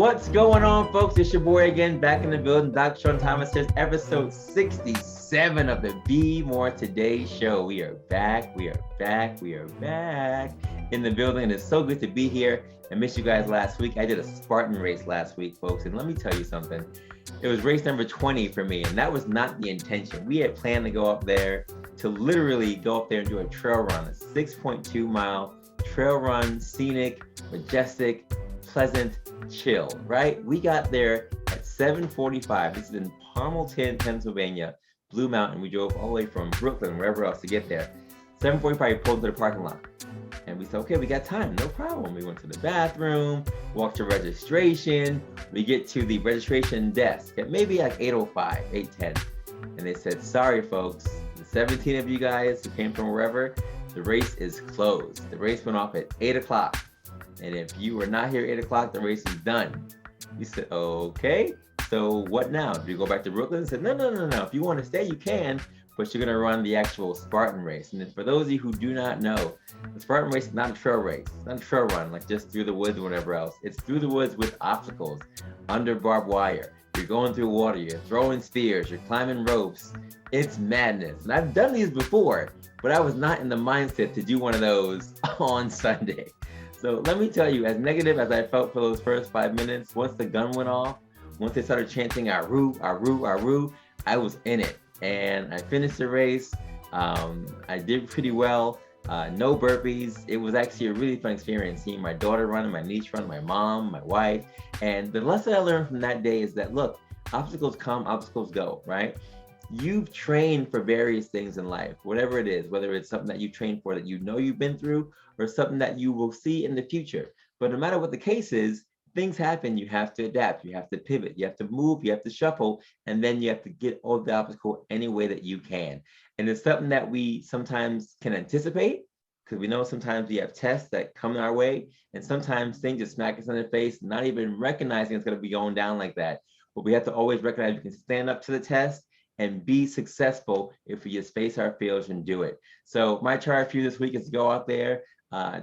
What's going on, folks? It's your boy again, back in the building. Dr. Sean Thomas here, episode 67 of the Be More Today show. We are back in the building. It's so good to be here. I missed you guys last week. I did a Spartan race last week, folks, and let me tell you something. It was race number 20 for me, and that was not the intention. We had planned to go up there to literally go up there and do a trail run, a 6.2 mile trail run, scenic, majestic, pleasant, chill, right? We got there at 7:45. This is in Palmerton, Pennsylvania, Blue Mountain. We drove all the way from Brooklyn, wherever else to get there. 7:45, we pulled to the parking lot. And we said, okay, we got time, no problem. We went to the bathroom, walked to registration. We get to the registration desk at maybe like 8:05, 8:10. And they said, sorry, folks, the 17 of you guys who came from wherever, the race is closed. The race went off at 8 o'clock. And if you were not here at 8 o'clock, the race is done. You said, okay, so what now? Do you go back to Brooklyn? I said, no. If you want to stay, you can, but you're going to run the actual Spartan race. And then for those of you who do not know, the Spartan race is not a trail race. It's not a trail run, like just through the woods or whatever else. It's through the woods with obstacles, under barbed wire. You're going through water, you're throwing spears, you're climbing ropes. It's madness. And I've done these before, but I was not in the mindset to do one of those on Sunday. So let me tell you, as negative as I felt for those first 5 minutes, once the gun went off, once they started chanting Aru, Aru, Aru, I was in it. And I finished the race. I did pretty well. No burpees. It was actually a really fun experience seeing my daughter run, my niece run, my mom, my wife. And the lesson I learned from that day is that, look, obstacles come, obstacles go, right? You've trained for various things in life, whatever it is, whether it's something that you trained for that you know you've been through or something that you will see in the future. But no matter what the case is, things happen, you have to adapt, you have to pivot, you have to move, you have to shuffle, and then you have to get over the obstacle any way that you can. And it's something that we sometimes can anticipate, because we know sometimes we have tests that come our way, and sometimes things just smack us in the face, not even recognizing it's going to be going down like that. But we have to always recognize we can stand up to the test and be successful if we just face our fears and do it. So my charge for you this week is to go out there.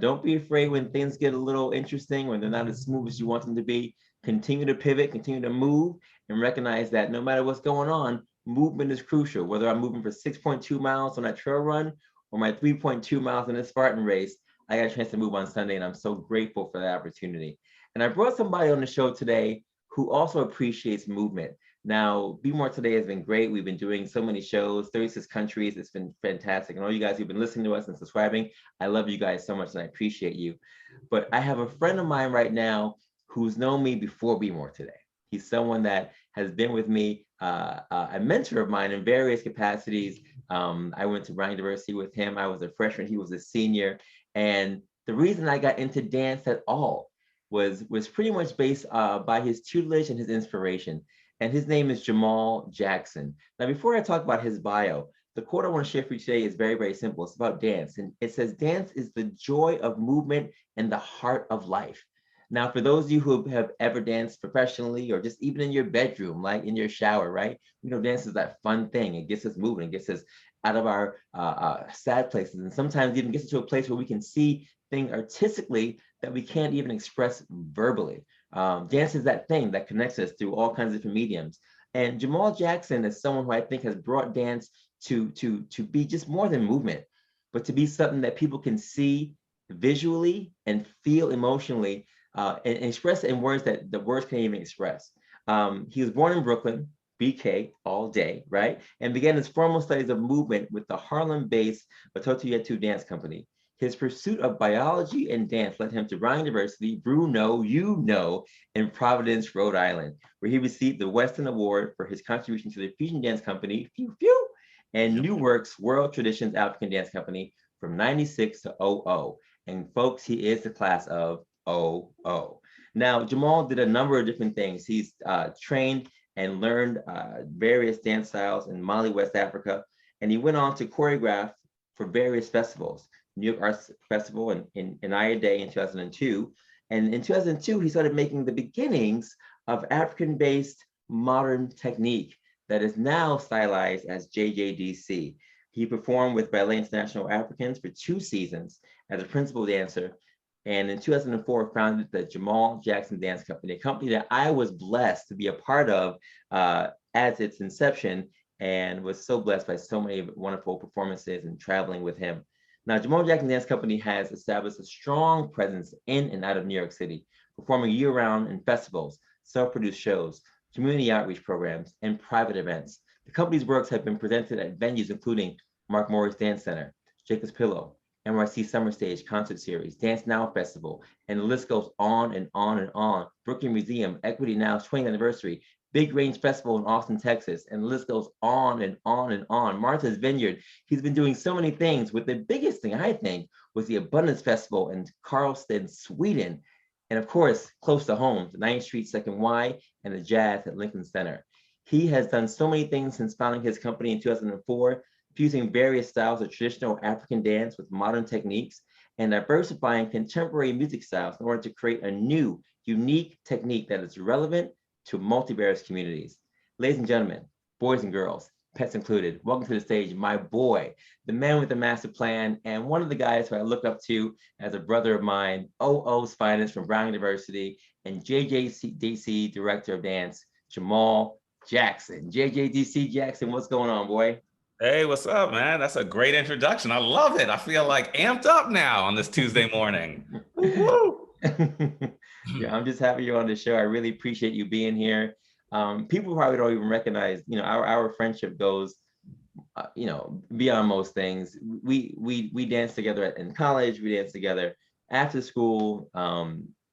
Don't be afraid when things get a little interesting, when they're not as smooth as you want them to be. Continue to pivot, continue to move, and recognize that no matter what's going on, movement is crucial. Whether I'm moving for 6.2 miles on that trail run or my 3.2 miles in a Spartan race, I got a chance to move on Sunday, and I'm so grateful for that opportunity. And I brought somebody on the show today who also appreciates movement. Now, Be More Today has been great. We've been doing so many shows, 36 countries. It's been fantastic. And all you guys who've been listening to us and subscribing, I love you guys so much and I appreciate you. But I have a friend of mine right now who's known me before Be More Today. He's someone that has been with me, a mentor of mine in various capacities. I went to Brown University with him. I was a freshman, he was a senior. And the reason I got into dance at all was pretty much based by his tutelage and his inspiration. And his name is Jamal Jackson. Now, before I talk about his bio, the quote I want to share for you today is very, very simple. It's about dance. And it says, dance is the joy of movement and the heart of life. Now, for those of you who have ever danced professionally or just even in your bedroom, like in your shower, right? You know, dance is that fun thing. It gets us moving, it gets us out of our sad places. And sometimes even gets us to a place where we can see things artistically that we can't even express verbally. Dance is that thing that connects us through all kinds of different mediums. And Jamal Jackson is someone who I think has brought dance to be just more than movement, but to be something that people can see visually and feel emotionally and express in words that the words can't even express. He was born in Brooklyn, BK all day, right? And began his formal studies of movement with the Harlem-based Batoto Yetu Dance Company. His pursuit of biology and dance led him to Brown University, Bruno, in Providence, Rhode Island, where he received the Weston Award for his contribution to the Fusion Dance Company, and New Works World Traditions African Dance Company from 96 to 00. And folks, he is the class of 00. Now, Jamal did a number of different things. He's trained and learned various dance styles in Mali, West Africa, and he went on to choreograph for various festivals. New York Arts Festival in Inaya Day in 2002. And in 2002, he started making the beginnings of African-based modern technique that is now stylized as JJDC. He performed with Ballet International Africans for 2 seasons as a principal dancer, And in 2004, founded the Jamal Jackson Dance Company, a company that I was blessed to be a part of at its inception, and was so blessed by so many wonderful performances and traveling with him. Now, Jamal Jackson Dance Company has established a strong presence in and out of New York City, performing year-round in festivals, self-produced shows, community outreach programs, and private events. The company's works have been presented at venues including Mark Morris Dance Center, Jacob's Pillow, NYC Summer Stage Concert Series, Dance Now Festival, and the list goes on and on and on. Brooklyn Museum, Equity Now's 20th anniversary, Big Range Festival in Austin, Texas, and the list goes on and on and on. Martha's Vineyard, he's been doing so many things, with the biggest thing, I think, was the Abundance Festival in Karlstad, Sweden. And of course, close to home, the 9th Street 2nd Y and the Jazz at Lincoln Center. He has done so many things since founding his company in 2004, fusing various styles of traditional African dance with modern techniques and diversifying contemporary music styles in order to create a new, unique technique that is relevant to multivarious communities. Ladies and gentlemen, boys and girls, pets included, welcome to the stage, my boy, the man with the master plan, and one of the guys who I look up to as a brother of mine, OO's finest from Brown University, and JJDC Director of Dance, Jamal Jackson. JJDC Jackson, what's going on, boy? Hey, what's up, man? That's a great introduction. I love it. I feel like amped up now on this Tuesday morning. Woo! Yeah, I'm just happy you're on the show. I really appreciate you being here. People probably don't even recognize, our friendship goes, beyond most things. We danced together in college. We danced together after school.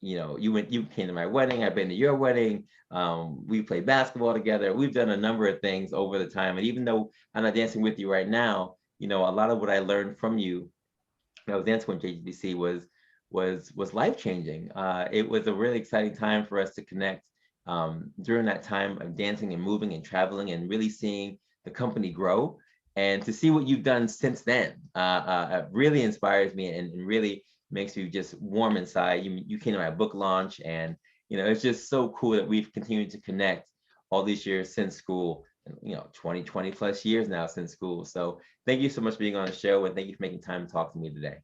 You came to my wedding. I've been to your wedding. We played basketball together. We've done a number of things over the time. And even though I'm not dancing with you right now, a lot of what I learned from you when I was dancing with JJDC was life changing. It was a really exciting time for us to connect during that time of dancing and moving and traveling and really seeing the company grow. And to see what you've done since then really inspires me and really makes you just warm inside. You came to my book launch, and it's just so cool that we've continued to connect all these years since school. 20 plus years now since school. So thank you so much for being on the show, and thank you for making time to talk to me today.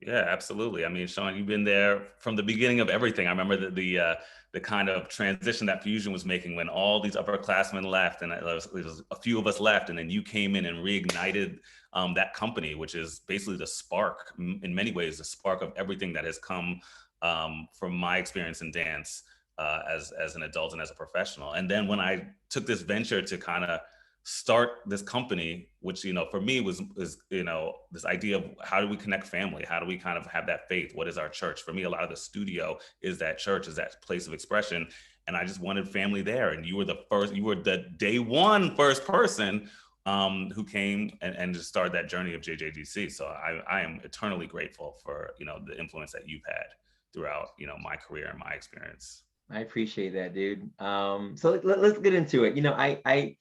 Yeah, absolutely. I mean, Sean, you've been there from the beginning of everything. I remember the kind of transition that Fusion was making when all these upperclassmen left, and there was a few of us left, and then you came in and reignited that company, which is basically the spark, in many ways, the spark of everything that has come from my experience in dance as an adult and as a professional. And then when I took this venture to kind of start this company, which for me was this idea of how do we connect family, how do we kind of have that faith, what is our church? For me, a lot of the studio is that church, is that place of expression, and I just wanted family there. And you were the day one first person who came and just started that journey of JJDC. So I am eternally grateful for the influence that you've had throughout my career and my experience. I appreciate that, dude. So let's get into it.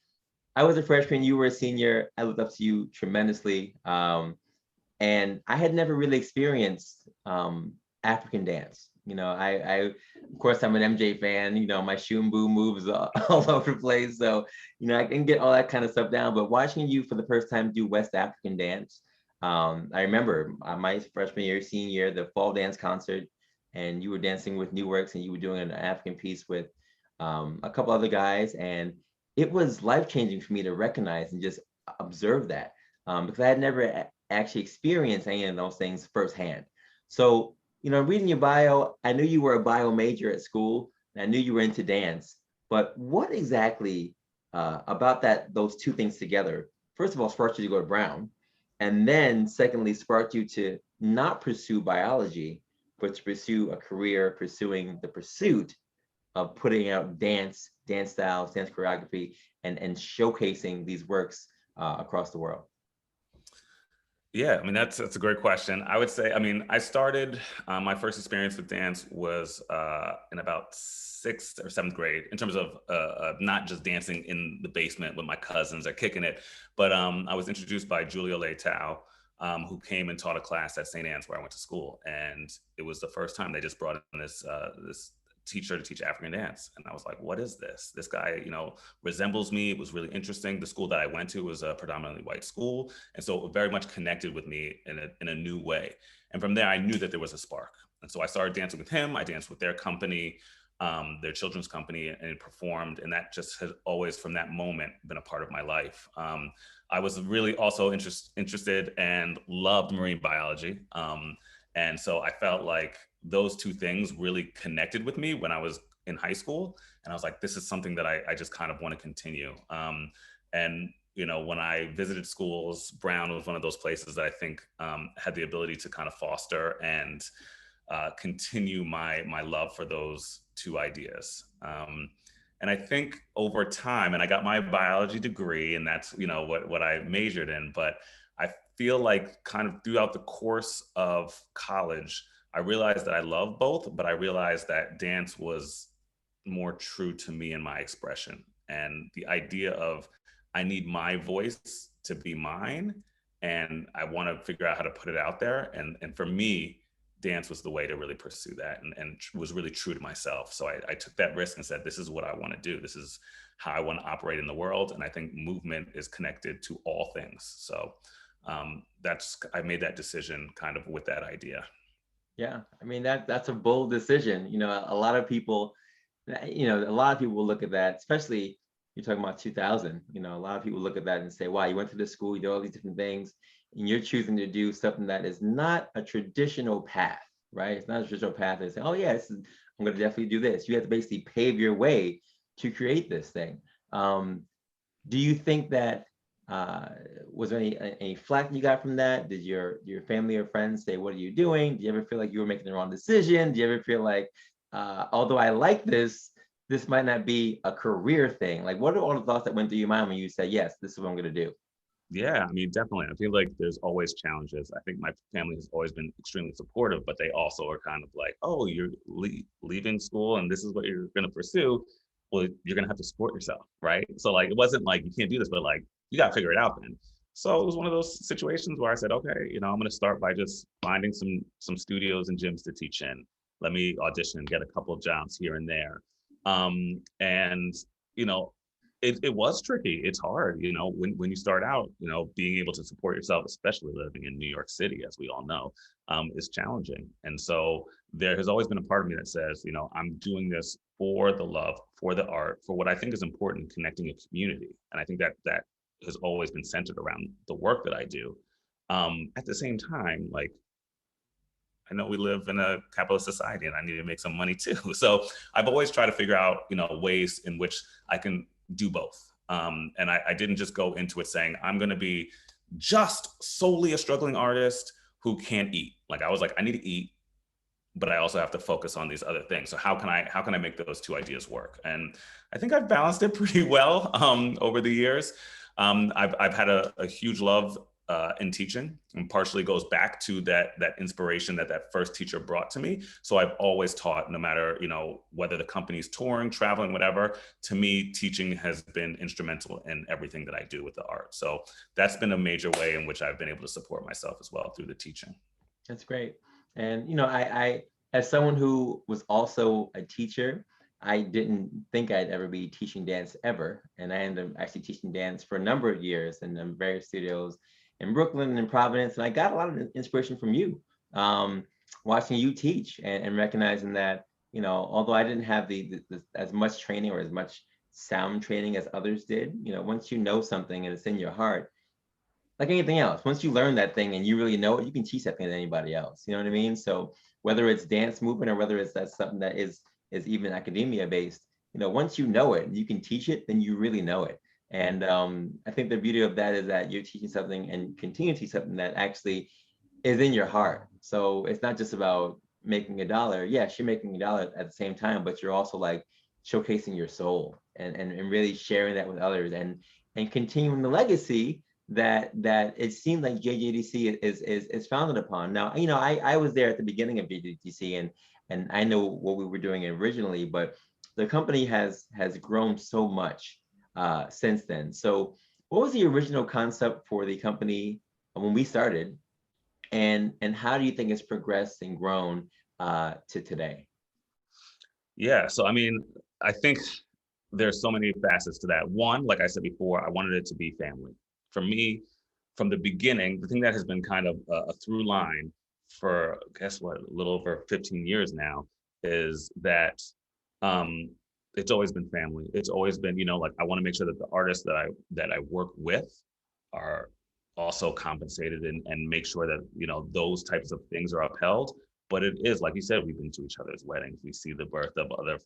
I was a freshman, you were a senior. I looked up to you tremendously. And I had never really experienced African dance. I of course, I'm an MJ fan, my shoe and boo moves all over the place. So, I can get all that kind of stuff down. But watching you for the first time do West African dance, I remember my freshman year, senior year, the fall dance concert, and you were dancing with New Works and you were doing an African piece with a couple other guys. And it was life-changing for me to recognize and just observe that because I had never actually experienced any of those things firsthand. So, reading your bio, I knew you were a bio major at school, and I knew you were into dance, but what exactly about those two things together, first of all, sparked you to go to Brown, and then secondly, sparked you to not pursue biology, but to pursue a career pursuing the pursuit of putting out dance styles, dance choreography, and showcasing these works across the world? Yeah, I mean, that's a great question. I would say, I started, my first experience with dance was in about 6th or 7th grade, in terms of not just dancing in the basement with my cousins or kicking it, but I was introduced by Julia Leitao, who came and taught a class at St. Anne's where I went to school. And it was the first time they just brought in this teacher to teach African dance. And I was like, what is this? This guy, you know, resembles me. It was really interesting. The school that I went to was a predominantly white school. And so it very much connected with me in a new way. And from there, I knew that there was a spark. And so I started dancing with him. I danced with their company, their children's company, and performed. And that just has always, from that moment, been a part of my life. I was really also interested and loved marine biology. And so I felt like those two things really connected with me when I was in high school. And I was like, this is something that I just kind of want to continue. And, you know, when I visited schools, Brown was one of those places that I think had the ability to kind of foster and continue my love for those two ideas. And I think over time, and I got my biology degree, and that's, you know, what I majored in, but I feel like kind of throughout the course of college, I realized that I love both, but I realized that dance was more true to me and my expression. And the idea of, I need my voice to be mine, and I want to figure out how to put it out there. And for me, dance was the way to really pursue that, and was really true to myself. So I took that risk and said, this is what I want to do. This is how I want to operate in the world. And I think movement is connected to all things. So I made that decision kind of with that idea. Yeah, I mean, that's a bold decision. You know, a lot of people, you know, a lot of people will look at that, especially you're talking about 2000, you know, a lot of people look at that and say, wow, you went to the school, you did all these different things, and you're choosing to do something that is not a traditional path, right? It's not a traditional path. They say, oh yeah, I'm going to definitely do this. You have to basically pave your way to create this thing. Do you think that, was there any flack you got from that? Did your family or friends say, what are you doing? Do you ever feel like you were making the wrong decision? Do you ever feel like, although I like this might not be a career thing? Like, what are all the thoughts that went through your mind when you said, yes, this is what I'm going to do? Yeah, I mean, definitely. I feel like there's always challenges. I think my family has always been extremely supportive, but they also are kind of like, oh, you're leaving school and this is what you're going to pursue. Well, you're going to have to support yourself, right? So like, it wasn't like you can't do this, but like, you got to figure it out then. So it was one of those situations where I said, okay, you know, I'm going to start by just finding some studios and gyms to teach in. Let me audition, get a couple of jobs here and there. And, you know, it was tricky. It's hard, you know, when you start out, you know, being able to support yourself, especially living in New York City, as we all know, is challenging. And so there has always been a part of me that says, you know, I'm doing this for the love, for the art, for what I think is important, connecting a community. And I think that has always been centered around the work that I do. At the same time, like, I know we live in a capitalist society and I need to make some money too. So I've always tried to figure out, you know, ways in which I can do both. And I didn't just go into it saying, I'm going to be just solely a struggling artist who can't eat. Like, I was like, I need to eat, but I also have to focus on these other things. So how can I make those two ideas work? And I think I've balanced it pretty well over the years. I've had a huge love in teaching, and partially goes back to that inspiration that first teacher brought to me. So I've always taught, no matter, you know, whether the company's touring, traveling, whatever. To me, teaching has been instrumental in everything that I do with the art. So that's been a major way in which I've been able to support myself as well through the teaching. That's great. And, you know, I as someone who was also a teacher, I didn't think I'd ever be teaching dance ever. And I ended up actually teaching dance for a number of years in various studios in Brooklyn and Providence. And I got a lot of inspiration from you, watching you teach and recognizing that, you know, although I didn't have the as much training or as much sound training as others did, you know, once you know something and it's in your heart, like anything else, once you learn that thing and you really know it, you can teach that thing to anybody else. You know what I mean? So whether it's dance movement or whether it's that's something that is even academia based, you know, once you know it, you can teach it, then you really know it. And I think the beauty of that is that you're teaching something and continue to teach something that actually is in your heart. So it's not just about making a dollar. Yes, you're making a dollar at the same time, but you're also like showcasing your soul and really sharing that with others and continuing the legacy that it seems like JJDC is founded upon. Now, you know, I was there at the beginning of JJDC and I know what we were doing originally, but the company has grown so much since then. So what was the original concept for the company when we started, and how do you think it's progressed and grown to today? Yeah, so I mean, I think there's so many facets to that. One, like I said before, I wanted it to be family. For me, from the beginning, the thing that has been kind of a through line for, guess what, a little over 15 years now, is that um, it's always been family. It's always been, like I want to make sure that the artists that I work with are also compensated and make sure that those types of things are upheld. But it is, like you said, we've been to each other's weddings. We see the birth of other,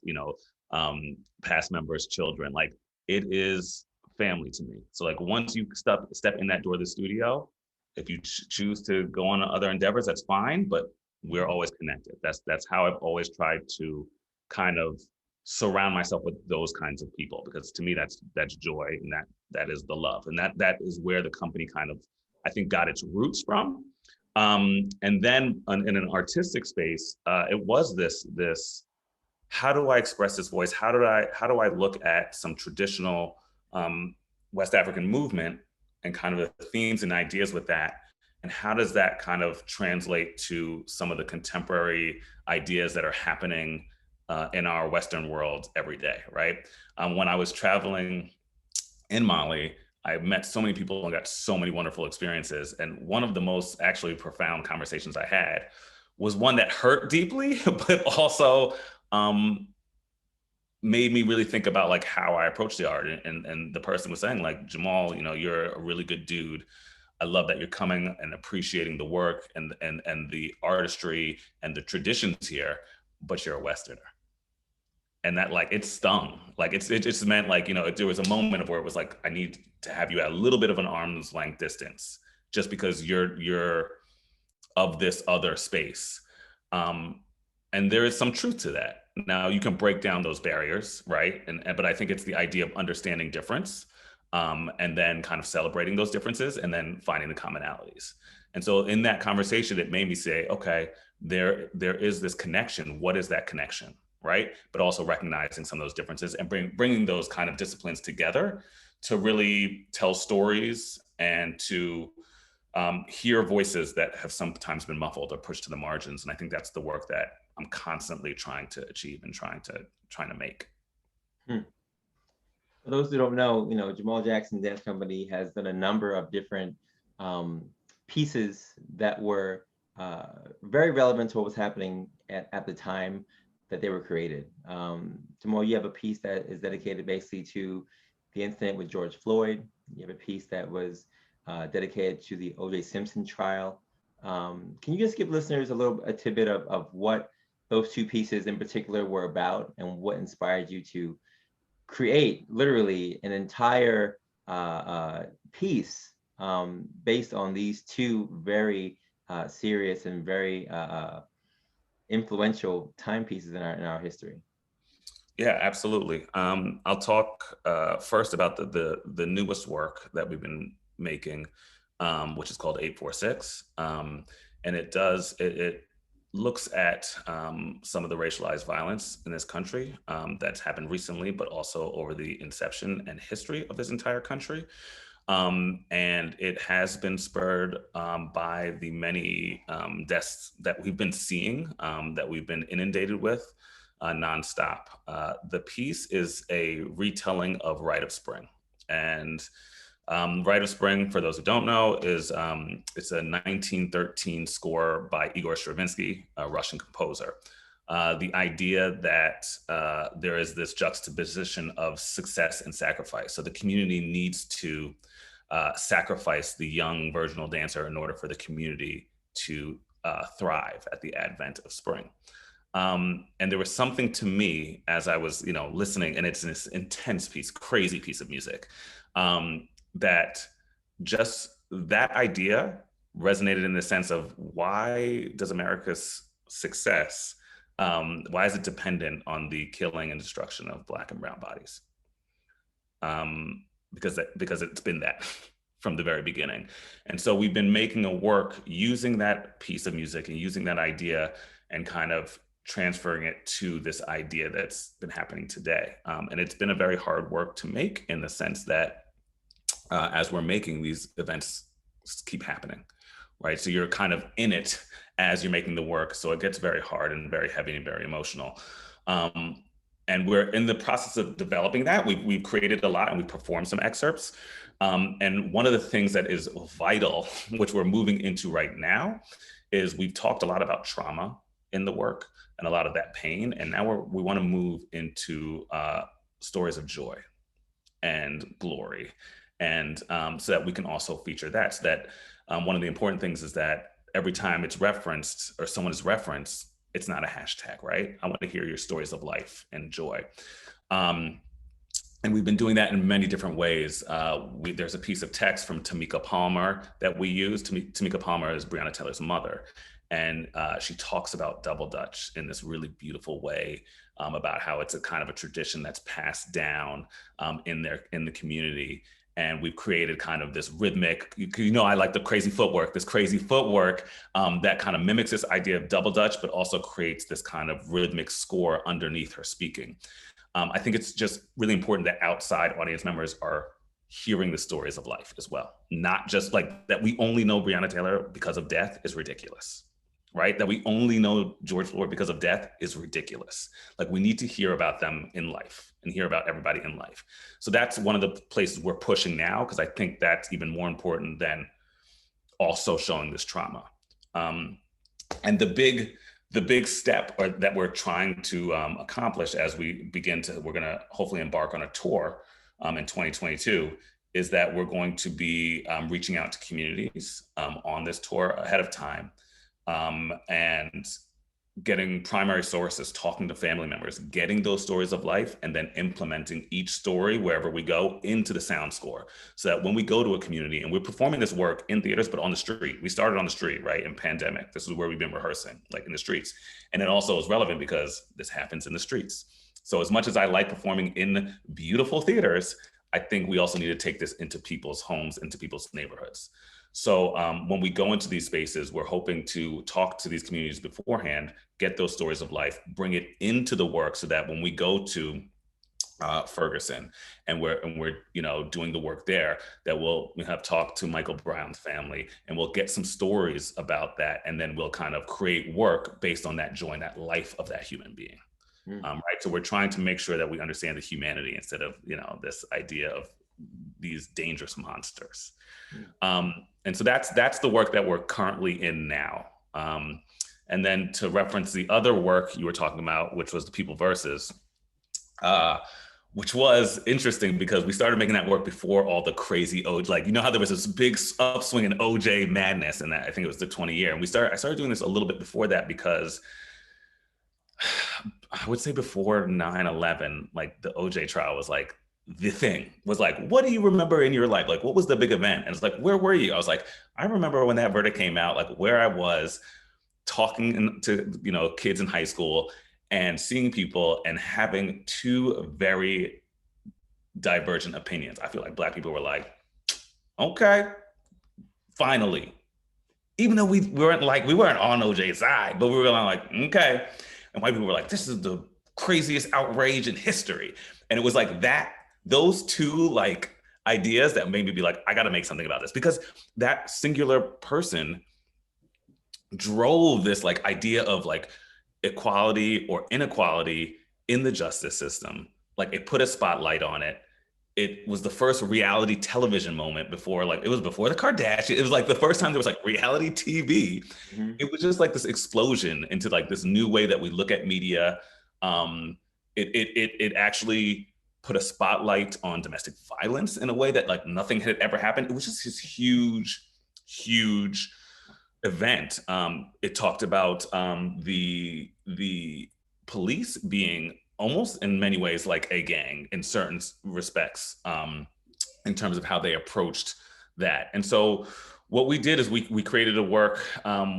past members' children. Like it is family to me. So like once you step in that door of the studio, if you choose to go on other endeavors, that's fine. But we're always connected. That's how I've always tried to kind of surround myself with those kinds of people, because to me that's joy, and that is the love, and that is where the company kind of, I think, got its roots from. And then in an artistic space, it was this how do I express this voice? How do I look at some traditional West African movement and kind of the themes and ideas with that? And how does that kind of translate to some of the contemporary ideas that are happening in our Western world every day, right? When I was traveling in Mali, I met so many people and got so many wonderful experiences. And one of the most actually profound conversations I had was one that hurt deeply, but also made me really think about like how I approach the art. And the person was saying like, Jamal, you're a really good dude. I love that you're coming and appreciating the work and the artistry and the traditions here, but you're a Westerner. And that, like, it stung. Like it just meant like, there was a moment of where it was like, I need to have you at a little bit of an arm's length distance, just because you're of this other space. And there is some truth to that. Now you can break down those barriers, right? But I think it's the idea of understanding difference, and then kind of celebrating those differences and then finding the commonalities. And so in that conversation, it made me say, okay, there is this connection. What is that connection? Right? But also recognizing some of those differences and bringing those kind of disciplines together to really tell stories and to hear voices that have sometimes been muffled or pushed to the margins. And I think that's the work that I'm constantly trying to achieve and trying to make. For those who don't know, Jamal Jackson Dance Company has done a number of different pieces that were very relevant to what was happening at the time that they were created. Jamal, you have a piece that is dedicated basically to the incident with George Floyd. You have a piece that was dedicated to the O.J. Simpson trial. Can you just give listeners a tidbit of what those two pieces in particular were about and what inspired you to create literally an entire piece based on these two very serious and very influential timepieces in our history? Yeah, absolutely. I'll talk first about the newest work that we've been making, which is called 846, and it looks at some of the racialized violence in this country that's happened recently, but also over the inception and history of this entire country. And it has been spurred by the many deaths that we've been seeing, that we've been inundated with nonstop. The piece is a retelling of Rite of Spring. And Rite of Spring, for those who don't know, is it's a 1913 score by Igor Stravinsky, a Russian composer. The idea that there is this juxtaposition of success and sacrifice. So the community needs to sacrifice the young virginal dancer in order for the community to thrive at the advent of spring. And there was something to me as I was, listening, and it's this intense piece, crazy piece of music, that just that idea resonated in the sense of why does America's success, why is it dependent on the killing and destruction of Black and brown bodies? Because it's been that from the very beginning. And so we've been making a work using that piece of music and using that idea and kind of transferring it to this idea that's been happening today. And it's been a very hard work to make, in the sense that as we're making these events keep happening, right? So you're kind of in it as you're making the work. So it gets very hard and very heavy and very emotional. And we're in the process of developing that. We've created a lot and we performed some excerpts. And one of the things that is vital, which we're moving into right now, is we've talked a lot about trauma in the work and a lot of that pain. And now we want to move into stories of joy and glory. And so that we can also feature that. So that one of the important things is that every time it's referenced or someone is referenced, it's not a hashtag, right? I want to hear your stories of life and joy. And we've been doing that in many different ways. There's a piece of text from Tamika Palmer that we use. Tamika Palmer is Breonna Taylor's mother. And she talks about double Dutch in this really beautiful way, about how it's a kind of a tradition that's passed down in the community. And we've created kind of this rhythmic, I like the crazy footwork that kind of mimics this idea of double Dutch, but also creates this kind of rhythmic score underneath her speaking. I think it's just really important that outside audience members are hearing the stories of life as well. Not just like that we only know Breonna Taylor because of death is ridiculous, right? That we only know George Floyd because of death is ridiculous. Like we need to hear about them in life and hear about everybody in life. So that's one of the places we're pushing now, because I think that's even more important than also showing this trauma. And the big step that we're trying to accomplish as we're gonna hopefully embark on a tour in 2022, is that we're going to be reaching out to communities on this tour ahead of time, and getting primary sources, talking to family members, getting those stories of life, and then implementing each story wherever we go into the sound score. So that when we go to a community, and we're performing this work in theaters, but on the street. We started on the street, right? In pandemic, this is where we've been rehearsing, like in the streets. And it also is relevant because this happens in the streets. So as much as I like performing in beautiful theaters, I think we also need to take this into people's homes, into people's neighborhoods. So when we go into these spaces, we're hoping to talk to these communities beforehand, get those stories of life, bring it into the work, so that when we go to Ferguson and we're doing the work there, that we'll have talked to Michael Brown's family, and we'll get some stories about that, and then we'll kind of create work based on that joy and that life of that human being. Right. So we're trying to make sure that we understand the humanity instead of this idea of these dangerous monsters. And so that's the work that we're currently in now. And then to reference the other work you were talking about, which was the People Versus, which was interesting because we started making that work before all the crazy how there was this big upswing in OJ madness, and that I think it was the 20 year. And I started doing this a little bit before that, because I would say before 9/11, like the OJ trial was like, the thing was like, what do you remember in your life? Like, what was the big event? And it's like, where were you? I was like, I remember when that verdict came out, like where I was talking to, kids in high school and seeing people and having two very divergent opinions. I feel like Black people were like, okay, finally, even though we weren't on OJ's side, but we were like, okay. And white people were like, this is the craziest outrage in history. And it was like that, those two ideas that made me be like, I got to make something about this, because that singular person drove this idea of equality or inequality in the justice system. Like it put a spotlight on it. It was the first reality television moment before, it was before the Kardashians. It was the first time there was reality TV. Mm-hmm. It was just this explosion into this new way that we look at media. It actually put a spotlight on domestic violence in a way that nothing had ever happened. It was just this huge, huge event. It talked about the police being almost in many ways like a gang in certain respects, in terms of how they approached that. And so what we did is we created a work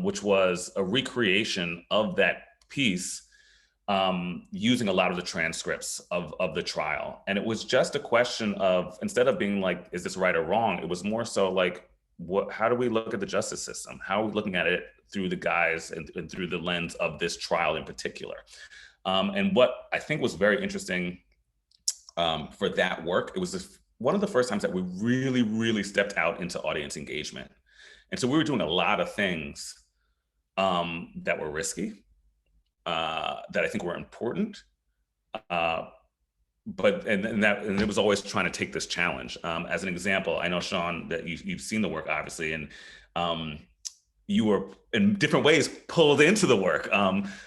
which was a recreation of that piece, using a lot of the transcripts of the trial. And it was just a question of, instead of being is this right or wrong? It was more so how do we look at the justice system? How are we looking at it through the guise and through the lens of this trial in particular? And what I think was very interesting for that work, it was one of the first times that we really, really stepped out into audience engagement. And so we were doing a lot of things that were risky, that I think were important, But and it was always trying to take this challenge. As an example, I know, Sean, that you've seen the work, obviously, and you were in different ways pulled into the work.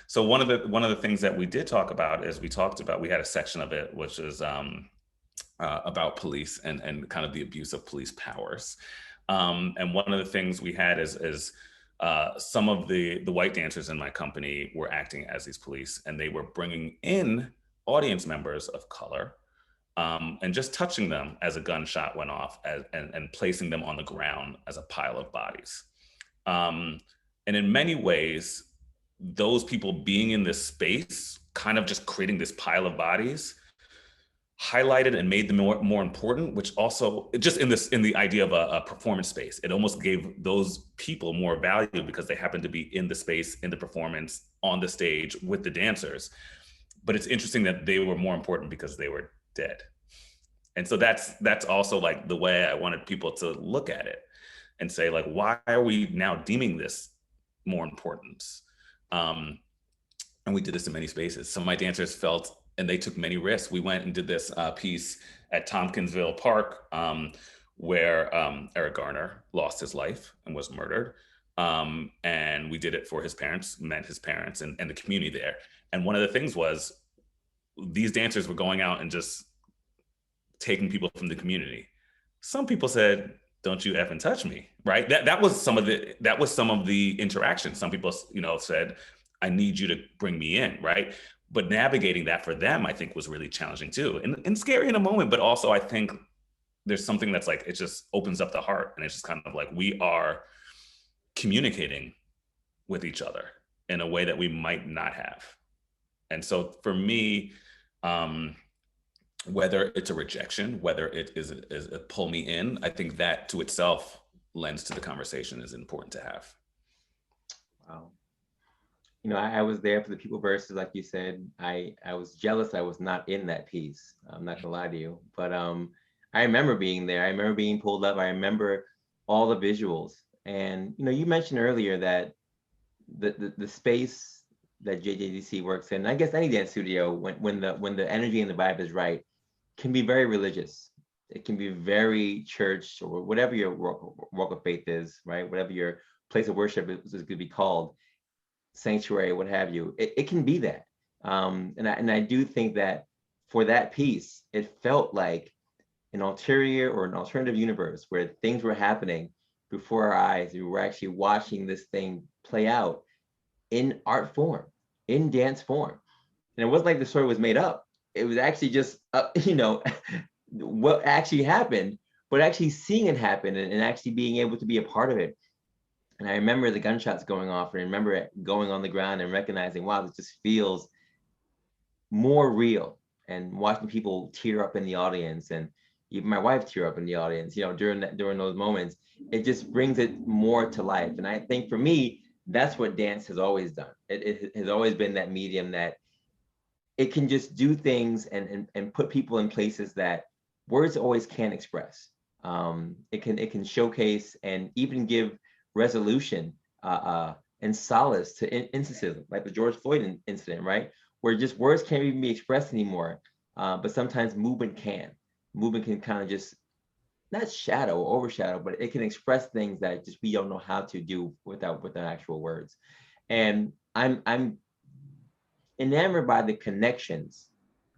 So one of the things that we did talk about is we had a section of it which is about police and kind of the abuse of police powers. And one of the things we had is some of the white dancers in my company were acting as these police, and they were bringing in audience members of color and just touching them as a gunshot went off and placing them on the ground as a pile of bodies. And in many ways, those people being in this space, kind of just creating this pile of bodies, highlighted and made them more important, which also just in the idea of a performance space, it almost gave those people more value because they happened to be in the space, in the performance, on the stage with the dancers. But it's interesting that they were more important because they were dead. And so that's also like the way I wanted people to look at it and say, like, why are we now deeming this more important? And we did this in many spaces. Some of my dancers felt, and they took many risks. We went and did this piece at Tompkinsville Park where Eric Garner lost his life and was murdered. And we did it for his parents, met his parents and the community there. And one of the things was these dancers were going out and just taking people from the community. Some people said, "Don't you effing touch me," right? That was some of the interaction. Some people, said, "I need you to bring me in," right? But navigating that for them, I think, was really challenging too, and scary in a moment. But also, I think there's something that's like, it just opens up the heart, and it's just kind of like we are communicating with each other in a way that we might not have. And so for me, whether it's a rejection, whether it is a pull me in, I think that to itself lends to the conversation is important to have. Wow. I was there for the people versus, like you said. I was jealous I was not in that piece. I'm not gonna lie to you, but I remember being there. I remember being pulled up. I remember all the visuals. And you mentioned earlier that the space that JJDC works in, I guess any dance studio, when the energy and the vibe is right, can be very religious. It can be very church, or whatever your walk of faith is, right? Whatever your place of worship is going to be called, sanctuary, what have you. It can be that. And I do think that for that piece, it felt like an ulterior or an alternative universe where things were happening before our eyes. We were actually watching this thing play out in art form, in dance form. And it wasn't like the story was made up. It was actually just, what actually happened, but actually seeing it happen and actually being able to be a part of it. And I remember the gunshots going off, and I remember it going on the ground and recognizing, wow, this just feels more real. And watching people tear up in the audience, and even my wife tear up in the audience, during those moments, it just brings it more to life. And I think for me, that's what dance has always done. It has always been that medium that it can just do things and put people in places that words always can't express. It can showcase and even give resolution and solace to instances like the George Floyd incident, right? Where just words can't even be expressed anymore, but sometimes movement can. Movement can kind of just not shadow or overshadow, but it can express things that just we don't know how to do without actual words. And I'm enamored by the connections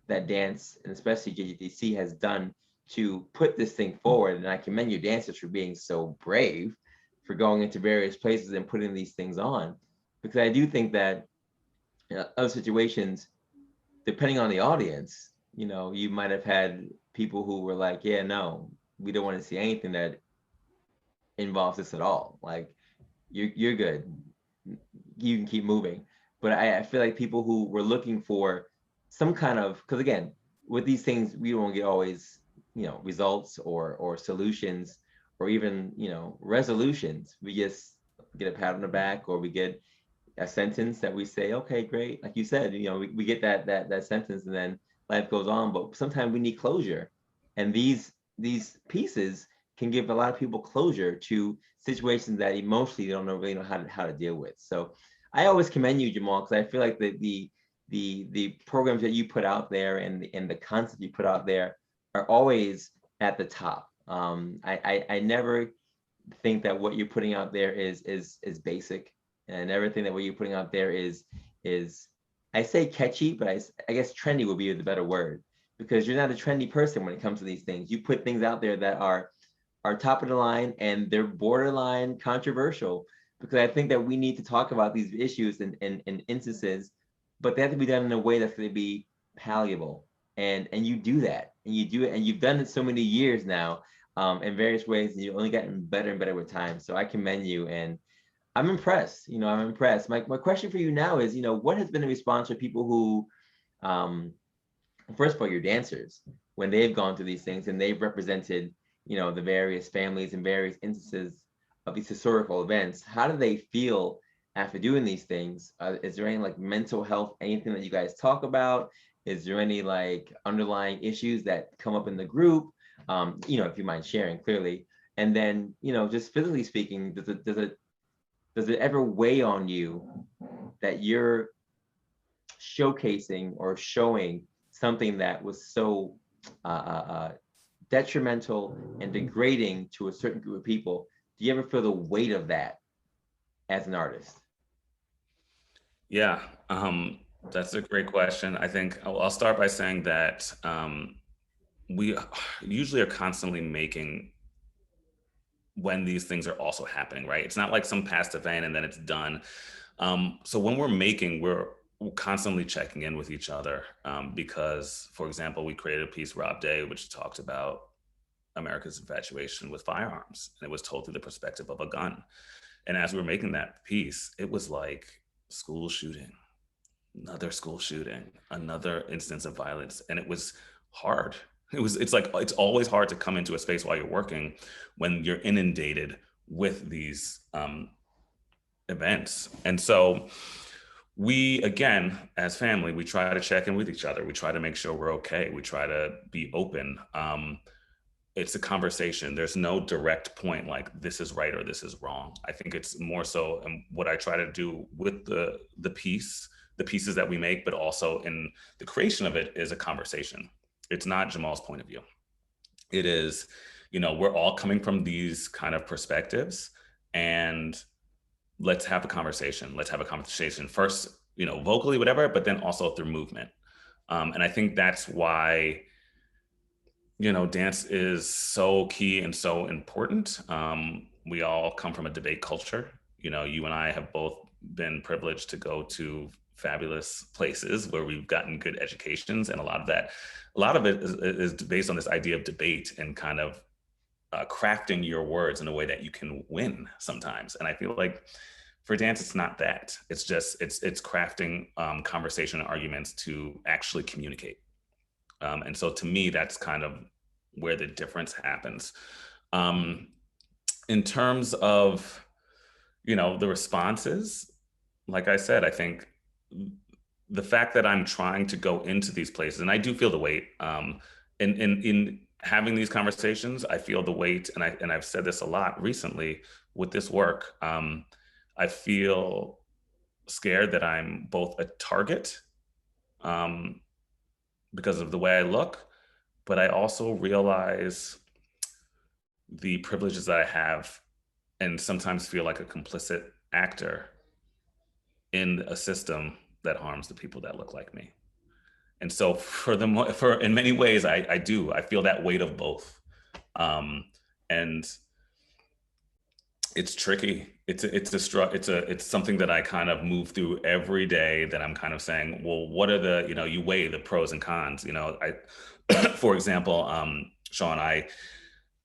that dance, and especially JJDC, has done to put this thing forward. And I commend your dancers for being so brave, for going into various places and putting these things on, because I do think that other situations, depending on the audience, you might have had people who were like, yeah, no, we don't want to see anything that involves this at all. Like, you're good, you can keep moving. But I feel like people who were looking for some kind of, because again, with these things, we don't get always, results or solutions, or even, resolutions. We just get a pat on the back, or we get a sentence that we say, okay, great. Like you said, we get that sentence, and then life goes on. But sometimes we need closure. And these pieces can give a lot of people closure to situations that emotionally they don't really know how to deal with. So I always commend you, Jamal, because I feel like the the programs that you put out there and the concept you put out there are always at the top. I never think that what you're putting out there is basic, and I never think that what you're putting out there is I say catchy, but I guess trendy would be the better word, because you're not a trendy person when it comes to these things. You put things out there that are top of the line, and they're borderline controversial, because I think that we need to talk about these issues and instances, but they have to be done in a way that's going to be palatable. And you do that, and you do it, and you've done it so many years now, in various ways, and you've only gotten better and better with time. So I commend you, and I'm impressed. I'm impressed. My question for you now is, what has been the response for people who, first of all, your dancers, when they've gone through these things and they've represented, the various families and various instances of these historical events, how do they feel after doing these things? Is there any like mental health, anything that you guys talk about? Is there any like underlying issues that come up in the group? If you mind sharing, clearly. And then, just physically speaking, does it ever weigh on you that you're showcasing or showing something that was so detrimental and degrading to a certain group of people? Do you ever feel the weight of that as an artist? Yeah, that's a great question. I think I'll start by saying that we usually are constantly making when these things are also happening, right? It's not like some past event and then it's done. So when we're making, we're constantly checking in with each other, because, for example, we created a piece, Rob Day, which talked about America's infatuation with firearms. And it was told through the perspective of a gun. And as we were making that piece, it was like school shooting, another school shooting, another instance of violence. And it was hard. It's always hard to come into a space while you're working when you're inundated with these events. And so we, again, as family, we try to check in with each other. We try to make sure we're okay. We try to be open. It's a conversation. There's no direct point like this is right or this is wrong. I think it's more so, and what I try to do with the pieces that we make, but also in the creation of it, is a conversation. It's not Jamal's point of view. It is, we're all coming from these kind of perspectives, and let's have a conversation. Let's have a conversation first, vocally, whatever, but then also through movement. And I think that's why, dance is so key and so important. We all come from a debate culture. You and I have both been privileged to go to fabulous places where we've gotten good educations, and a lot of it is based on this idea of debate and kind of crafting your words in a way that you can win sometimes. And I feel like for dance, it's not that. It's just it's crafting conversation and arguments to actually communicate. And so to me, that's kind of where the difference happens. In terms of, the responses, like I said, I think the fact that I'm trying to go into these places, and I do feel the weight, in having these conversations, I feel the weight, and I've said this a lot recently with this work. I feel scared that I'm both a target, because of the way I look, but I also realize the privileges that I have, and sometimes feel like a complicit actor in a system that harms the people that look like me. And so for in many ways, I feel that weight of both. And it's tricky. It's something that I kind of move through every day, that I'm kind of saying, well, what are the, you weigh the pros and cons. For example, Sean,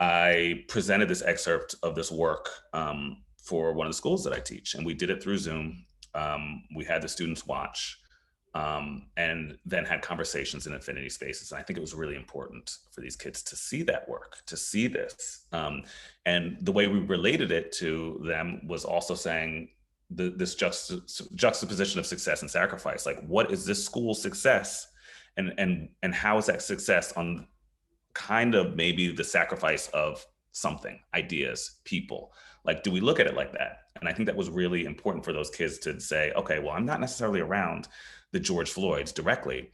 I presented this excerpt of this work for one of the schools that I teach, and we did it through Zoom. We had the students watch, and then had conversations in affinity spaces. And I think it was really important for these kids to see that work, to see this. And the way we related it to them was also saying this juxtaposition of success and sacrifice. Like, what is this school's success? And how is that success on kind of maybe the sacrifice of something, ideas, people? Like, do we look at it like that? And I think that was really important for those kids to say, okay, well, I'm not necessarily around the George Floyds directly,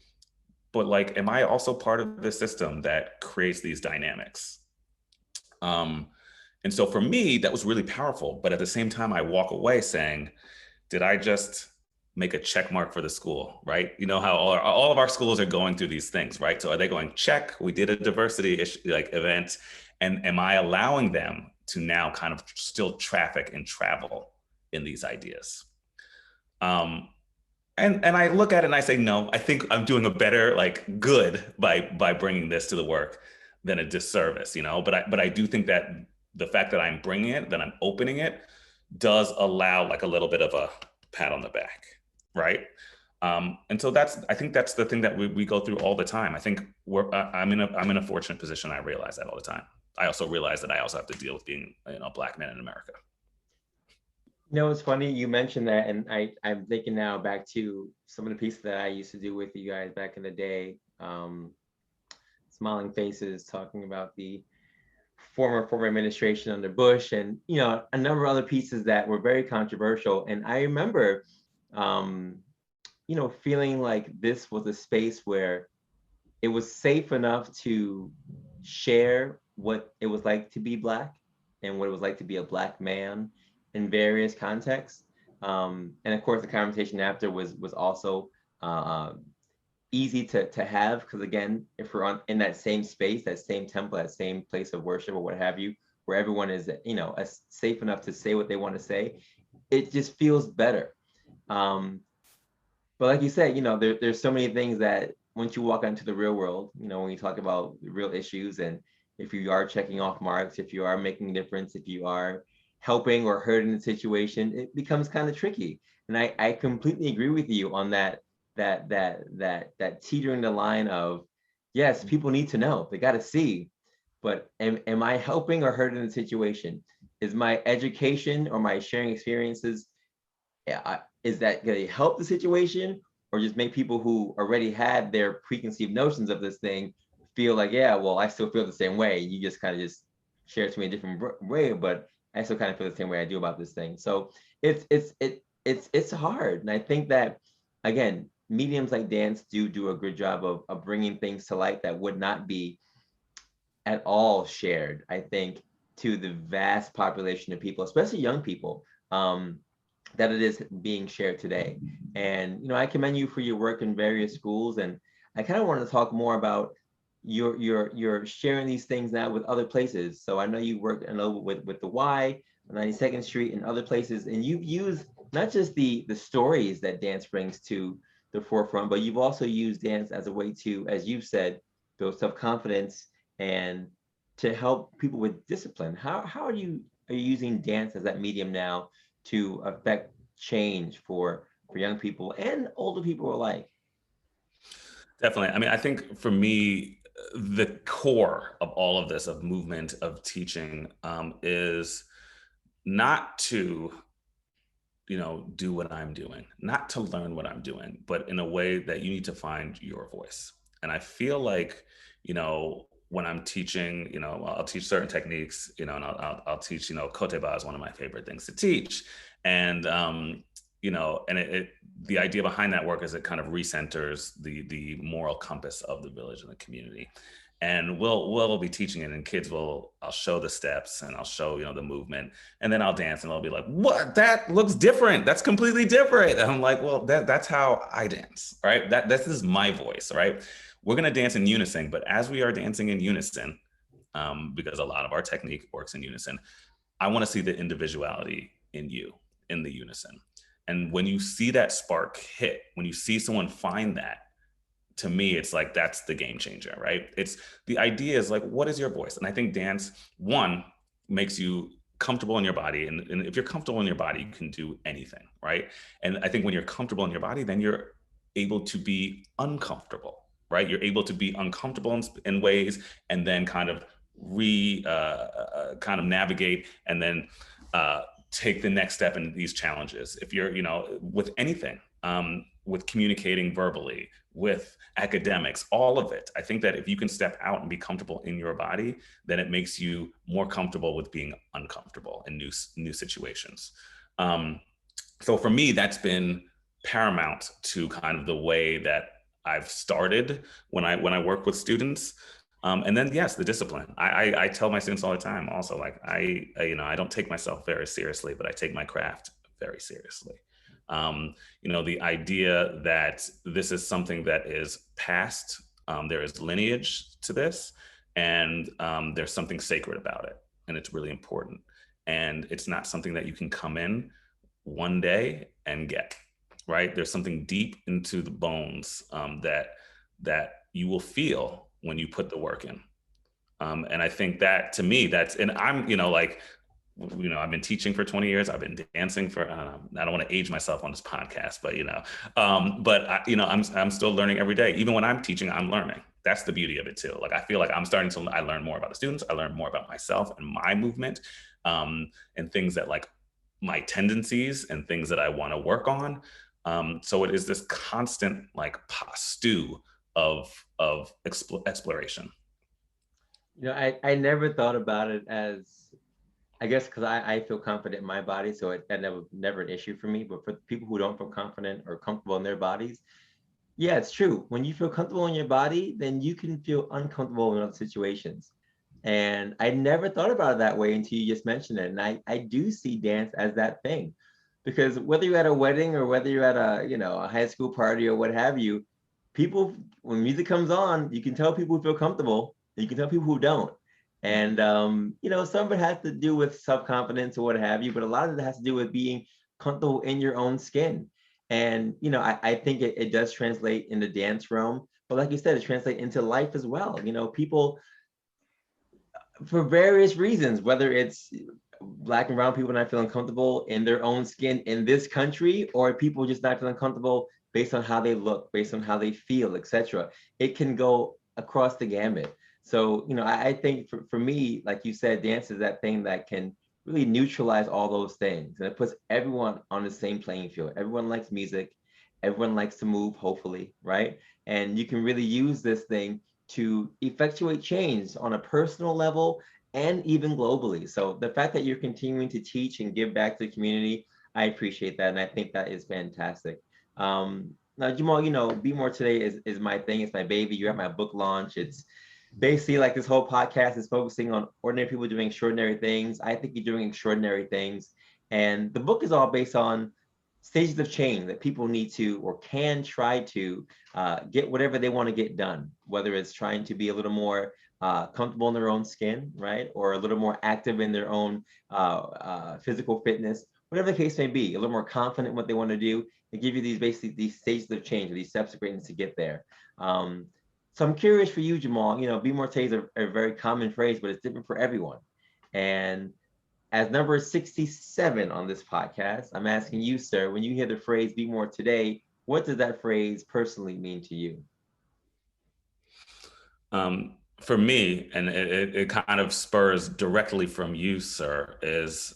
but like, am I also part of the system that creates these dynamics? And so for me, that was really powerful. But at the same time, I walk away saying, did I just make a check mark for the school, right? You know how all of our schools are going through these things, right? So are they going, check, we did a diversity like event, and am I allowing them to now kind of still traffic and travel in these ideas? And I look at it and I say, no, I think I'm doing a better like good by bringing this to the work than a disservice, you know. But I do think that the fact that I'm bringing it, that I'm opening it, does allow like a little bit of a pat on the back, right? And so I think that's the thing that we go through all the time. I think I'm in a fortunate position. I realize that all the time. I also realize that I also have to deal with being, you know, a Black man in America. You know, it's funny you mentioned that, and I'm thinking now back to some of the pieces that I used to do with you guys back in the day. Smiling Faces, talking about the former administration under Bush, and you know, a number of other pieces that were very controversial. And I remember, you know, feeling like this was a space where it was safe enough to share what it was like to be Black and what it was like to be a Black man in various contexts. And of course, the conversation after was also easy to have, because again, if we're in that same space, that same temple, that same place of worship or what have you, where everyone is, you know, safe enough to say what they want to say, it just feels better. But like you said, you know, there's so many things that once you walk out into the real world, you know, when you talk about real issues, and if you are checking off marks, if you are making a difference, if you are helping or hurting the situation, it becomes kind of tricky. And I completely agree with you on that teetering the line of, yes, people need to know, they got to see, but am I helping or hurting the situation? Is my education or my sharing experiences, is that going to help the situation, or just make people who already had their preconceived notions of this thing feel like, yeah, well, I still feel the same way. You just kind of just share it to me a different way, but I still kind of feel the same way I do about this thing. So it's hard. And I think that, again, mediums like dance do a good job of bringing things to light that would not be at all shared, I think, to the vast population of people, especially young people, that it is being shared today. And, you know, I commend you for your work in various schools. And I kind of wanted to talk more about you're sharing these things now with other places. So I know you work a little with the Y, 92nd Street, and other places, and you've used not just the stories that dance brings to the forefront, but you've also used dance as a way to, as you've said, build self-confidence and to help people with discipline. How are you using dance as that medium now to affect change for young people and older people alike? Definitely. I mean, I think for me, the core of all of this, of movement, of teaching, is not to, you know, do what I'm doing, not to learn what I'm doing, but in a way that you need to find your voice. And I feel like, you know, when I'm teaching, you know, I'll teach certain techniques, you know, and I'll teach, you know, Koteba is one of my favorite things to teach. And, you know, and the idea behind that work is it kind of recenters the moral compass of the village and the community. And we'll be teaching it, and kids I'll show the steps, and I'll show, you know, the movement, and then I'll dance, and they'll be like, what, that looks different, that's completely different. And I'm like, well, that's how I dance, right? This is my voice, right? We're gonna dance in unison, but as we are dancing in unison, because a lot of our technique works in unison, I want to see the individuality in you, in the unison. And when you see that spark hit, when you see someone find that, to me, it's like, that's the game changer, right? It's the idea is like, what is your voice? And I think dance, one, makes you comfortable in your body. And if you're comfortable in your body, you can do anything, right? And I think when you're comfortable in your body, then you're able to be uncomfortable, right? You're able to be uncomfortable in ways, and then kind of kind of navigate, and then take the next step in these challenges. If you're, you know, with anything, with communicating verbally, with academics, all of it. I think that if you can step out and be comfortable in your body, then it makes you more comfortable with being uncomfortable in new situations. So for me, that's been paramount to kind of the way that I've started when I work with students. And then yes, the discipline. I tell my students all the time also, like I don't take myself very seriously, but I take my craft very seriously. The idea that this is something that is past, there is lineage to this, and there's something sacred about it, and it's really important. And it's not something that you can come in one day and get, right? There's something deep into the bones that you will feel when you put the work in. And I think that to me, and I'm, I've been teaching for 20 years. I've been dancing for, I don't want to age myself on this podcast, but, I'm still learning every day. Even when I'm teaching, I'm learning. That's the beauty of it too. Like, I feel like I learn more about the students. I learn more about myself and my movement, and things that like my tendencies and things that I want to work on. So it is this constant like stew of exploration. I never thought about it as, I guess, because I feel confident in my body, so that never an issue for me. But for people who don't feel confident or comfortable in their bodies, yeah, it's true. When you feel comfortable in your body, then you can feel uncomfortable in other situations. And I never thought about it that way until you just mentioned it. And I do see dance as that thing, because whether you're at a wedding or whether you're at a high school party or what have you, people, when music comes on, you can tell people who feel comfortable, and you can tell people who don't. And some of it has to do with self-confidence or what have you, but a lot of it has to do with being comfortable in your own skin. And I think it does translate in the dance realm, but like you said, it translates into life as well. People, for various reasons, whether it's Black and brown people not feeling comfortable in their own skin in this country, or people just not feeling comfortable based on how they look, based on how they feel, etc. It can go across the gamut. So, I think for me, like you said, dance is that thing that can really neutralize all those things. And it puts everyone on the same playing field. Everyone likes music. Everyone likes to move, hopefully, right? And you can really use this thing to effectuate change on a personal level and even globally. So the fact that you're continuing to teach and give back to the community, I appreciate that. And I think that is fantastic. Now, Jamal, Be More Today is my thing. It's my baby. You're at my book launch. It's basically like this whole podcast is focusing on ordinary people doing extraordinary things. I think you're doing extraordinary things. And the book is all based on stages of change that people need to or can try to get whatever they want to get done, whether it's trying to be a little more comfortable in their own skin, right? Or a little more active in their own physical fitness, whatever the case may be, a little more confident in what they want to do. They give you these stages of change, or these steps of greatness to get there. So I'm curious for you, Jamal, Be More Today is a very common phrase, but it's different for everyone. And as number 67 on this podcast, I'm asking you, sir, when you hear the phrase Be More Today, what does that phrase personally mean to you? For me, and it kind of spurs directly from you, sir, is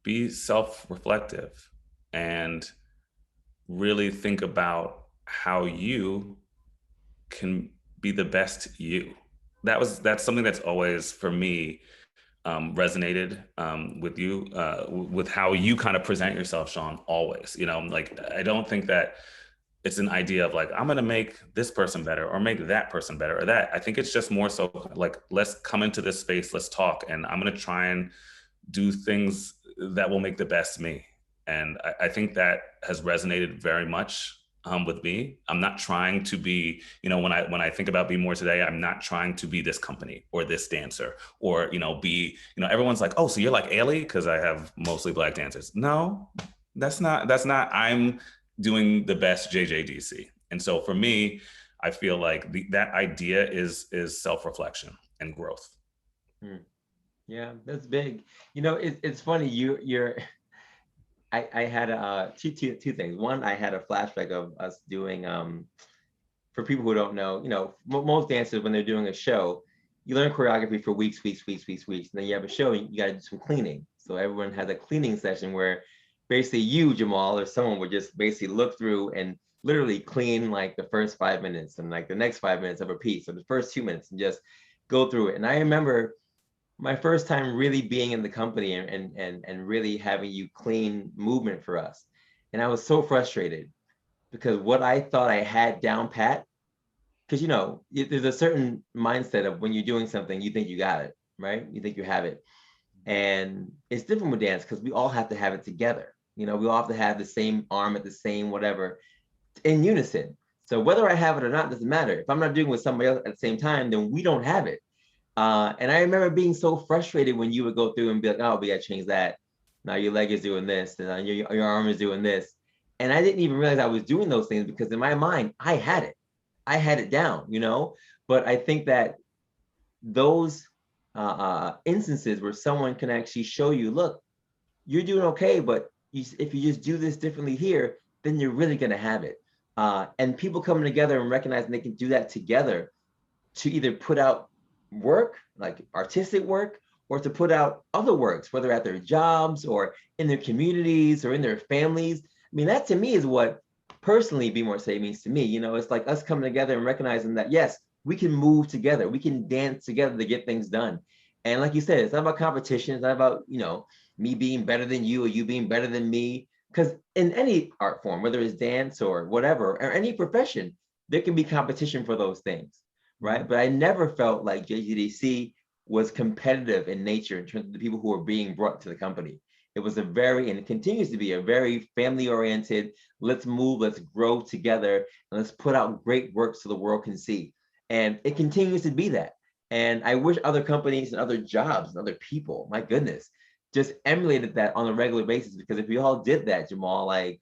be self-reflective and really think about how you can be the best you. That's something that's always, for me, resonated with you, with how you kind of present yourself, Sean, always. I don't think that it's an idea of like, I'm going to make this person better or make that person better or that. I think it's just more so like, let's come into this space, let's talk, and I'm going to try and do things that will make the best me. And I think that has resonated very much with me. I'm not trying to be, when I think about Be More Today, I'm not trying to be this company or this dancer or, everyone's like, oh, so you're like Ailey? Because I have mostly Black dancers. No, that's not, I'm doing the best JJDC. And so for me, I feel like that idea is self-reflection and growth. Yeah, that's big. It's funny, I had two things. One, I had a flashback of us doing, for people who don't know, most dancers, when they're doing a show, you learn choreography for weeks. And then you have a show, you got to do some cleaning. So everyone has a cleaning session where basically you, Jamal, or someone would just basically look through and literally clean like the first 5 minutes and like the next 5 minutes of a piece, or the first 2 minutes, and just go through it. And I remember my first time really being in the company and really having you clean movement for us. And I was so frustrated because what I thought I had down pat, because there's a certain mindset of when you're doing something, you think you got it, right? You think you have it. And it's different with dance because we all have to have it together. We all have to have the same arm at the same whatever in unison. So whether I have it or not doesn't matter. If I'm not doing it with somebody else at the same time, then we don't have it. And I remember being so frustrated when you would go through and be like, oh, we got to change that. Now your leg is doing this, and now your arm is doing this. And I didn't even realize I was doing those things because in my mind, I had it. I had it down, But I think that those instances where someone can actually show you, look, you're doing okay, but if you just do this differently here, then you're really going to have it. And people coming together and recognizing they can do that together to either put out work, like artistic work, or to put out other works, whether at their jobs or in their communities or in their families. I mean, that to me is what personally Be More Say means to me. It's like us coming together and recognizing that, yes, we can move together, we can dance together to get things done. And like you said, it's not about competition, it's not about, me being better than you or you being better than me. Because in any art form, whether it's dance or whatever, or any profession, there can be competition for those things, right? But I never felt like JJDC was competitive in nature in terms of the people who were being brought to the company. It was and it continues to be a very family-oriented, let's move, let's grow together, and let's put out great work so the world can see. And it continues to be that. And I wish other companies and other jobs and other people, my goodness, just emulated that on a regular basis, because if we all did that, Jamal, like,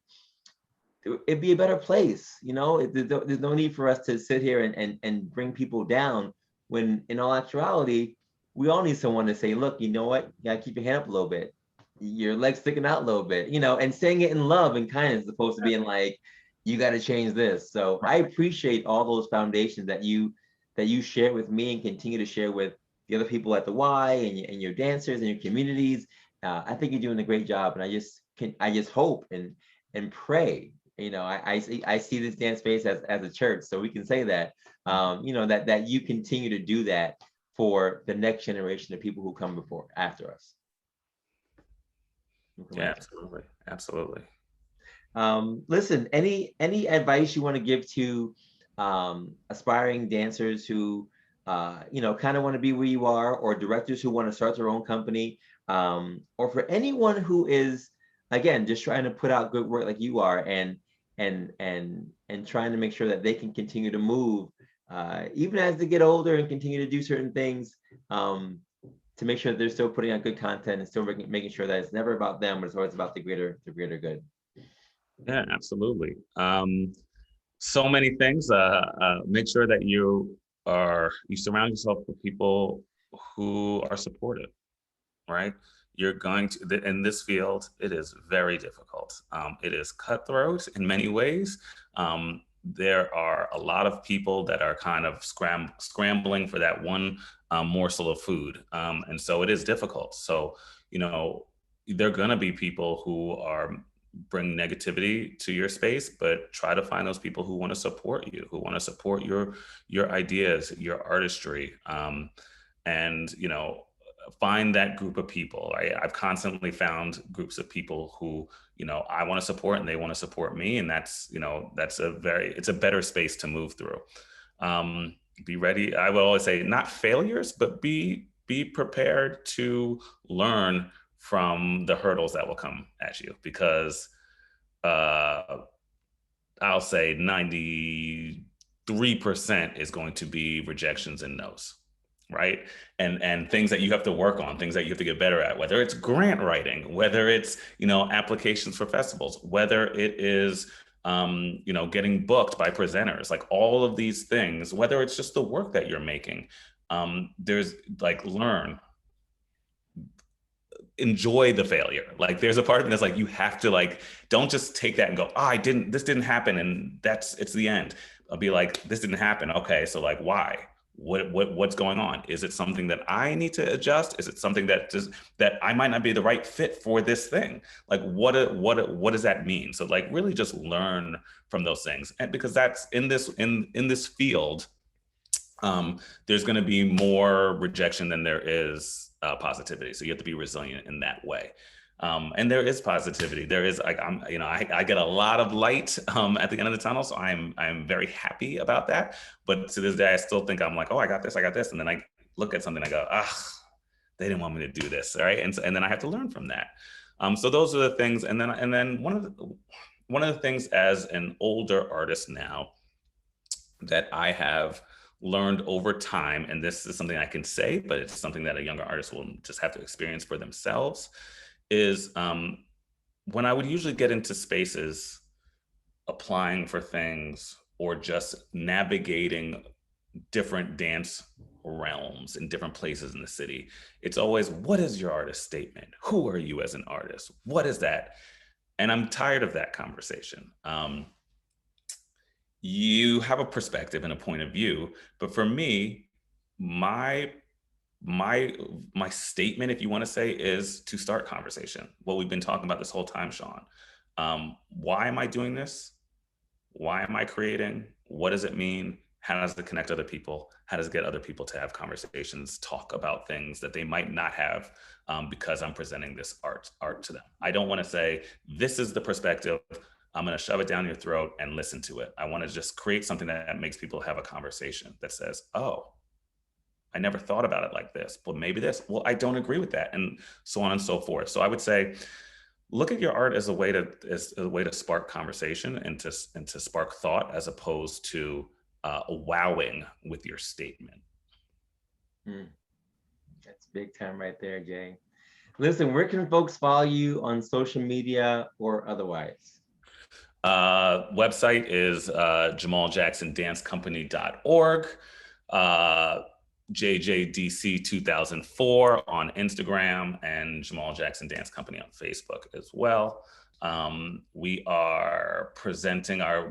it'd be a better place. There's no need for us to sit here and bring people down when in all actuality, we all need someone to say, look, you know what? You gotta keep your hand up a little bit. Your leg's sticking out a little bit, and saying it in love and kindness, as opposed to being like, you got to change this. So I appreciate all those foundations that you share with me and continue to share with the other people at the Y and your dancers and your communities. I think you're doing a great job, and I just hope and pray. I see this dance space as a church, so we can say that that you continue to do that for the next generation of people who come after us. Yeah, absolutely. Listen, any advice you want to give to aspiring dancers who kind of want to be where you are, or directors who want to start their own company, or for anyone who is, again, just trying to put out good work like you are, and trying to make sure that they can continue to move even as they get older and continue to do certain things, to make sure that they're still putting out good content and still making sure that it's never about them, but it's always about the greater good. Yeah, absolutely. So many things. Make sure that you surround yourself with people who are supportive, right? You're going to, in this field, it is very difficult. It is cutthroat in many ways. There are a lot of people that are kind of scrambling for that one morsel of food. And so it is difficult. So, there are gonna be people who bring negativity to your space, but try to find those people who want to support you, who want to support your ideas, your artistry, and find that group of people. I've constantly found groups of people who I want to support and they want to support me, and that's it's a better space to move through. Be ready. I will always say, not failures, but be prepared to learn from the hurdles that will come at you, because I'll say 93% is going to be rejections and no's, right? And things that you have to work on, things that you have to get better at, whether it's grant writing, whether it's, applications for festivals, whether it is, getting booked by presenters, like all of these things, whether it's just the work that you're making, there's learn, enjoy the failure. Like there's a part of it that's like, you have to don't just take that and go, this didn't happen and it's the end. I'll be like, this didn't happen. Okay, so why? what's going on? Is it something that I need to adjust? Is it something that I might not be the right fit for this thing? Like what does that mean? So like really just learn from those things. And because that's in this field, there's going to be more rejection than there is positivity. So you have to be resilient in that way. And there is positivity. There is like I get a lot of light at the end of the tunnel, so I'm very happy about that. But to this day, I still think I'm like, oh, I got this, and then I look at something, I go, they didn't want me to do this, right? And then I have to learn from that. So those are the things. And then one of the things as an older artist now that I have learned over time, and this is something I can say, but it's something that a younger artist will just have to experience for themselves, is when I would usually get into spaces applying for things or just navigating different dance realms in different places in the city, it's always, what is your artist statement? Who are you as an artist? What is that? And I'm tired of that conversation. You have a perspective and a point of view, but for me, my statement, if you want to say, is to start conversation. What we've been talking about this whole time, Sean. Why am I doing this? Why am I creating? What does it mean? How does it connect other people? How does it get other people to have conversations, talk about things that they might not have because I'm presenting this art to them? I don't want to say, this is the perspective, I'm going to shove it down your throat and listen to it. I want to just create something that makes people have a conversation that says, oh, I never thought about it like this, but maybe this, well, I don't agree with that, and so on and so forth. So I would say, look at your art as a way to spark conversation and to spark thought, as opposed to wowing with your statement. That's big time right there, Jay. Listen, where can folks follow you on social media or otherwise? Website is jamaljacksondancecompany.org. JJDC 2004 on Instagram, and Jamal Jackson Dance Company on Facebook as well. We are presenting our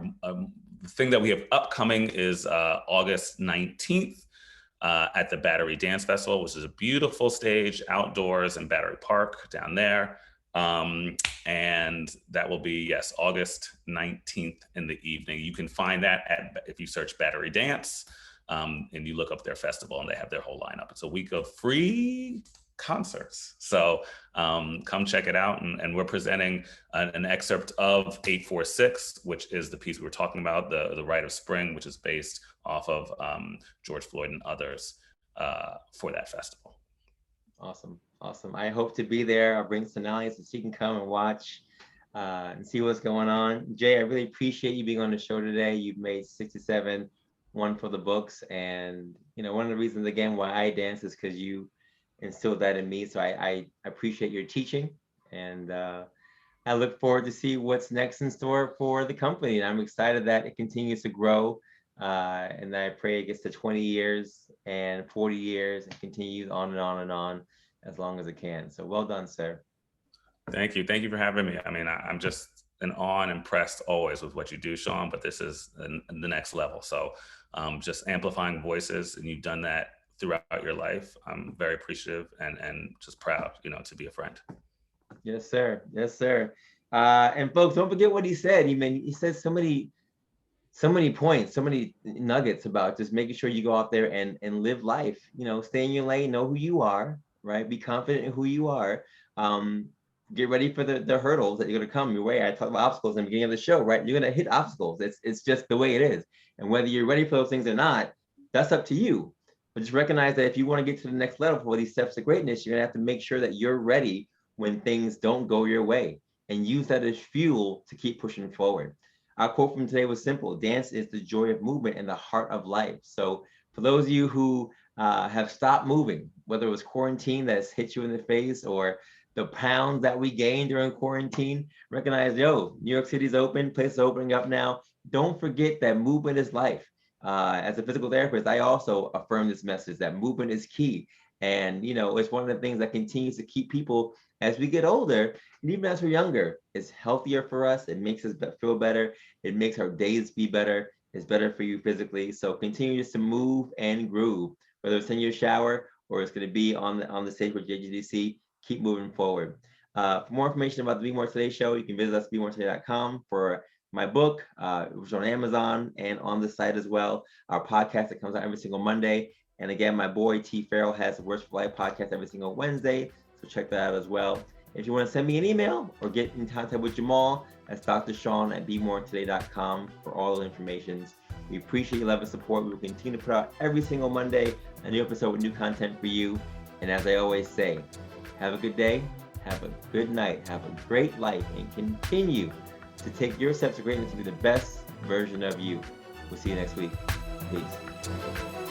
thing that we have upcoming is August 19th at the Battery Dance Festival, which is a beautiful stage outdoors in Battery Park down there. And that will be, yes, August 19th in the evening. You can find that if you search Battery Dance and you look up their festival, and they have their whole lineup. It's a week of free concerts. So come check it out. And we're presenting an excerpt of 846, which is the piece we were talking about, the Rite of Spring, which is based off of George Floyd and others for that festival. Awesome. Awesome. I hope to be there. I'll bring Sonali so she can come and watch and see what's going on. Jay, I really appreciate you being on the show today. You've made 67, one for the books. And, you know, one of the reasons, again, why I dance is because you instilled that in me. So I appreciate your teaching. And I look forward to see what's next in store for the company. And I'm excited that it continues to grow. And I pray it gets to 20 years and 40 years and continues on and on and on as long as it can. So well done, sir. Thank you. Thank you for having me. I mean, I'm just in awe and impressed always with what you do, Sean, but this is the next level. So just amplifying voices, and you've done that throughout your life. I'm very appreciative and just proud, you know, to be a friend. Yes, sir. Yes, sir. And folks, don't forget what he said. He said so many points, so many nuggets about just making sure you go out there and live life, you know, stay in your lane, know who you are, right? Be confident in who you are. Get ready for the hurdles that you're going to come your way. I talked about obstacles in the beginning of the show, right? You're going to hit obstacles. It's just the way it is. And whether you're ready for those things or not, that's up to you. But just recognize that if you want to get to the next level for these steps to greatness, you're going to have to make sure that you're ready when things don't go your way, and use that as fuel to keep pushing forward. Our quote from today was simple: dance is the joy of movement and the heart of life. So for those of you who have stopped moving, whether it was quarantine that's hit you in the face or the pounds that we gained during quarantine, recognize, New York City's open, places are opening up now. Don't forget that movement is life. As a physical therapist, I also affirm this message that movement is key. And, you know, it's one of the things that continues to keep people, as we get older, and even as we're younger, it's healthier for us. It makes us feel better. It makes our days be better. is better for you physically. So continue just to move and groove, whether it's in your shower or it's going to be on the stage with JJDC. Keep moving forward. For more information about the Be More Today show, you can visit us BeMoreToday.com for my book, which is on Amazon and on the site as well. Our podcast that comes out every single Monday. And again, my boy T. Farrell has the Words for Life podcast every single Wednesday. So check that out as well. If you want to send me an email or get in contact with Jamal, that's Dr. Sean at BeMoreToday.com for all the information. We appreciate your love and support. We will continue to put out every single Monday a new episode with new content for you. And as I always say, have a good day, have a good night, have a great life, and continue to take your steps of greatness to be the best version of you. We'll see you next week. Peace.